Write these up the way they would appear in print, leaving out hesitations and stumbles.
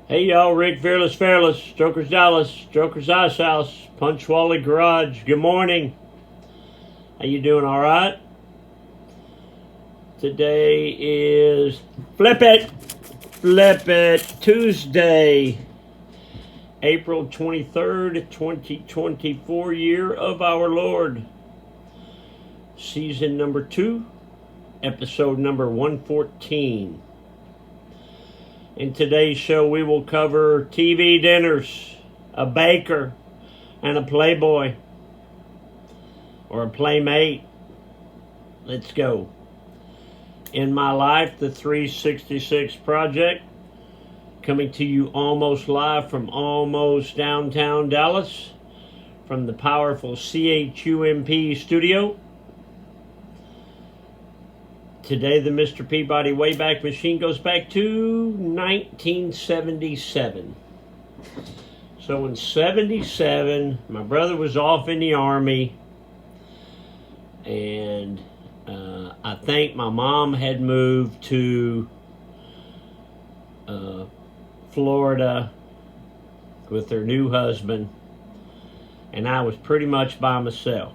Hey y'all, Rick Fearless, Joker's Dallas, Joker's Ice House, Punch Wally Garage. Good morning. How you doing? All right. Today is Flip It Tuesday, April 23rd, 2024, year of our Lord. Season number 2, episode number 114. In today's show, we will cover TV dinners, a baker, and a Playboy, or a Playmate. Let's go. In My Life, the 366 Project, coming to you almost live from almost downtown Dallas, from the powerful CHUMP studio. Today, the Mr. Peabody Wayback Machine goes back to 1977. So in 77, my brother was off in the Army, and I think my mom had moved to Florida with her new husband, and I was pretty much by myself.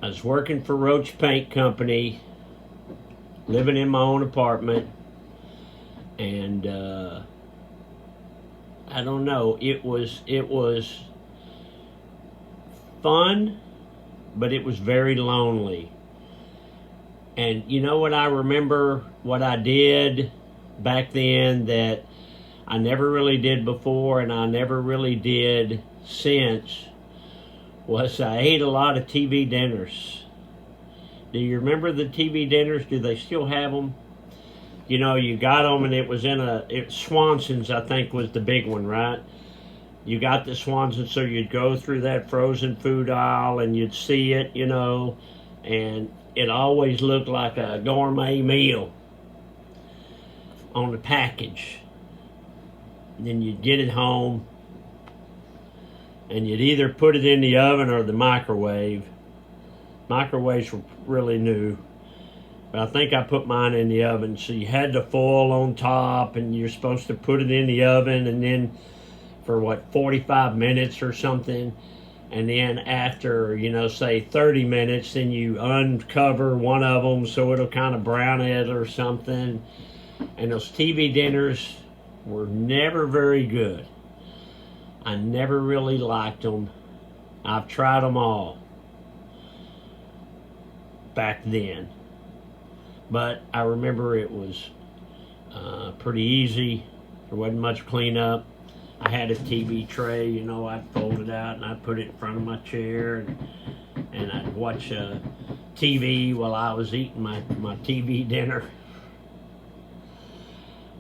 I was working for Roach Paint Company, living in my own apartment, and I don't know, it was fun, but it was very lonely. And you know what I remember, what I did back then that I never really did before and I never really did since, was I ate a lot of TV dinners. Do you remember the TV dinners? Do they still have them? You know, you got them and it was in Swanson's, I think, was the big one, right? You got the Swanson's, so you'd go through that frozen food aisle and you'd see it, you know, and it always looked like a gourmet meal on the package. And then you'd get it home, and you'd either put it in the oven or the microwave. Microwaves were really new, but I think I put mine in the oven. So you had the foil on top, and you're supposed to put it in the oven, and then for 45 minutes or something. And then after, say 30 minutes, then you uncover one of them so it'll kind of brown it or something. And those TV dinners were never very good. I never really liked them. I've tried them all back then. But I remember it was pretty easy. There wasn't much cleanup. I had a TV tray, I'd fold it out and I'd put it in front of my chair and I'd watch TV while I was eating my TV dinner.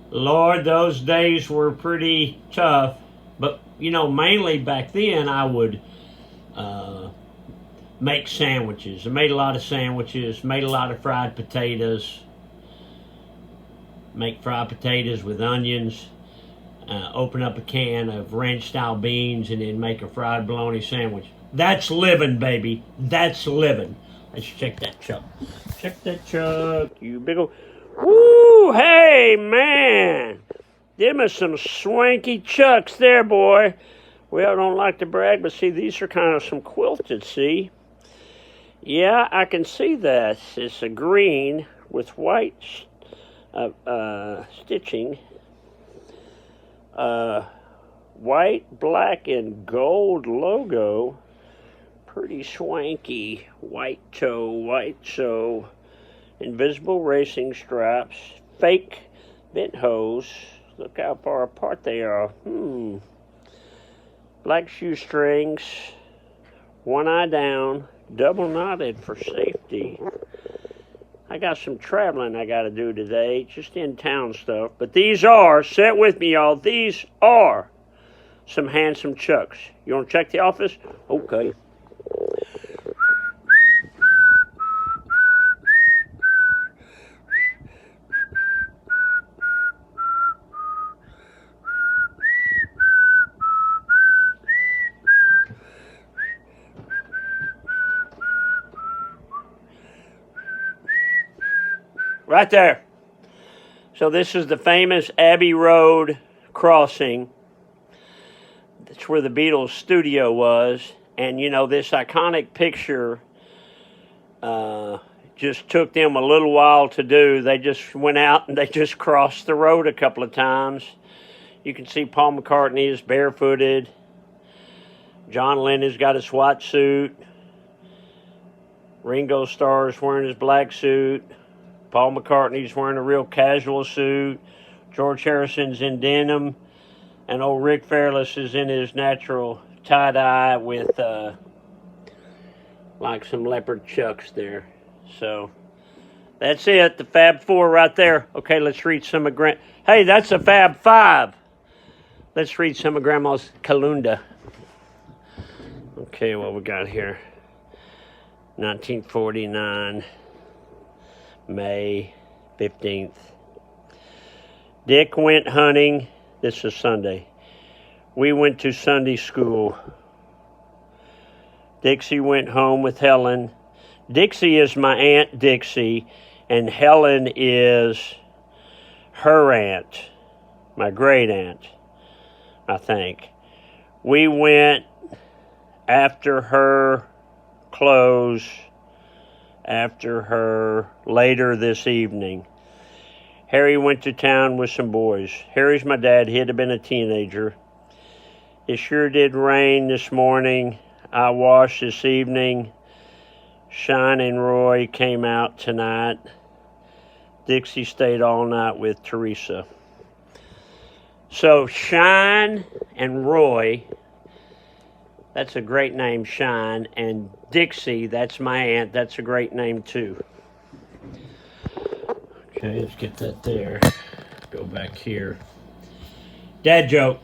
Lord, those days were pretty tough. But, mainly back then I would make sandwiches. I made a lot of sandwiches, made a lot of fried potatoes. Make fried potatoes with onions. Open up a can of ranch-style beans and then make a fried bologna sandwich. That's living, baby. That's living. Let's check that chuck. Check that chuck, you big old... Woo! Hey, man! Them are some swanky chucks there, boy. Well, I don't like to brag, but see, these are kind of some quilted, see? Yeah, I can see that. It's a green with white stitching. White, black, and gold logo. Pretty swanky. White toe. Invisible racing stripes. Fake bent hose. Look how far apart they are. Black shoestrings. One eye down. Double knotted for safety. I got some traveling I got to do today, just in town stuff. But these are, sit with me, y'all, these are some handsome chucks. You want to check the office? Okay. Right there. So this is the famous Abbey Road crossing. That's where the Beatles studio was. And, you know, this iconic picture just took them a little while to do. They just went out and they just crossed the road a couple of times. You can see Paul McCartney is barefooted. John Lennon's got his white suit. Ringo Starr's wearing his black suit. Paul McCartney's wearing a real casual suit. George Harrison's in denim. And old Rick Fairless is in his natural tie-dye with like some leopard chucks there. So that's it, the Fab Four right there. Okay, let's read some of Hey, that's a Fab Five. Let's read some of Grandma's Kalunda. Okay, what we got here? 1949, May 15th. Dick went hunting. This is Sunday. We went to Sunday school. Dixie went home with Helen. Dixie is my Aunt Dixie, and Helen is her aunt, my great aunt, I think. We went after her close, after her later this evening. Harry went to town with some boys. Harry's my dad. He'd have been a teenager. It sure did rain this morning. I washed this evening. Shine and Roy came out tonight. Dixie stayed all night with Teresa. So Shine and Roy, that's a great name, Shine. And Dixie, that's my aunt. That's a great name too. Okay, let's get that there. Go back here. Dad joke.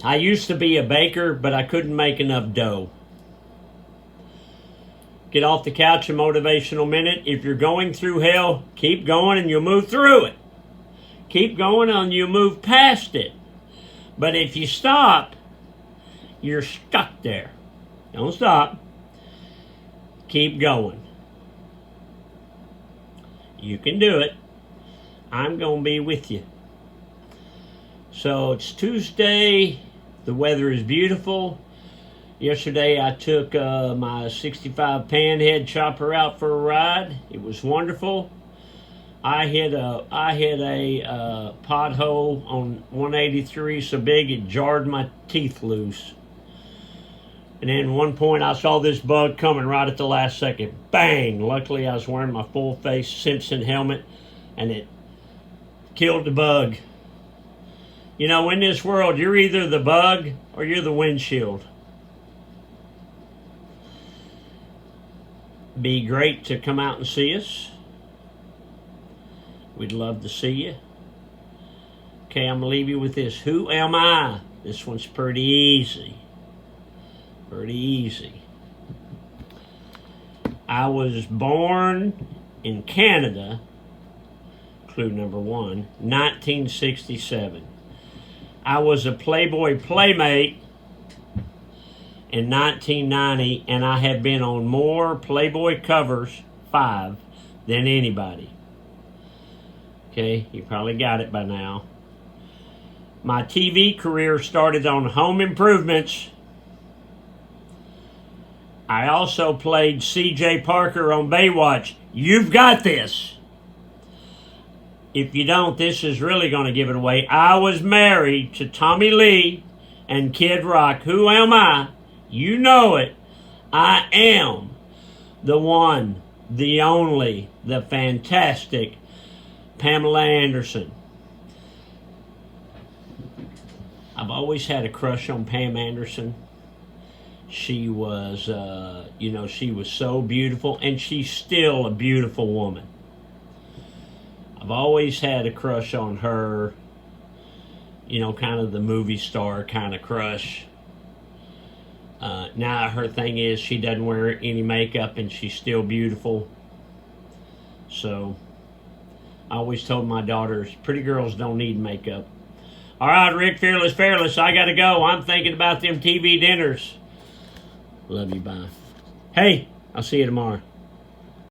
I used to be a baker, but I couldn't make enough dough. Get off the couch, a motivational minute. If you're going through hell, keep going and you'll move through it. Keep going and you'll move past it. But if you stop, you're stuck there. Don't stop. Keep going. You can do it. I'm going to be with you. So it's Tuesday. The weather is beautiful. Yesterday I took my 65 panhead chopper out for a ride. It was wonderful. I hit a pothole on 183 so big it jarred my teeth loose. And then at one point I saw this bug coming right at the last second. Bang! Luckily I was wearing my full face Simpson helmet and it killed the bug. You know, in this world, you're either the bug or you're the windshield. Be great to come out and see us. We'd love to see you. Okay, I'm going to leave you with this. Who am I? This one's pretty easy. Pretty easy. I was born in Canada, clue number one, 1967. I was a Playboy playmate in 1990, and I have been on more Playboy covers, 5, than anybody. Okay, you probably got it by now. My TV career started on Home Improvements. I also played C.J. Parker on Baywatch. You've got this. If you don't, this is really going to give it away. I was married to Tommy Lee and Kid Rock. Who am I? You know it. I am the one, the only, the fantastic Pamela Anderson. I've always had a crush on Pam Anderson. She was, she was so beautiful, and she's still a beautiful woman. I've always had a crush on her, kind of the movie star kind of crush. Now her thing is she doesn't wear any makeup and she's still beautiful. So I always told my daughters, pretty girls don't need makeup. All right, Rick Fearless, I got to go. I'm thinking about them TV dinners. Love you, bye. Hey, I'll see you tomorrow.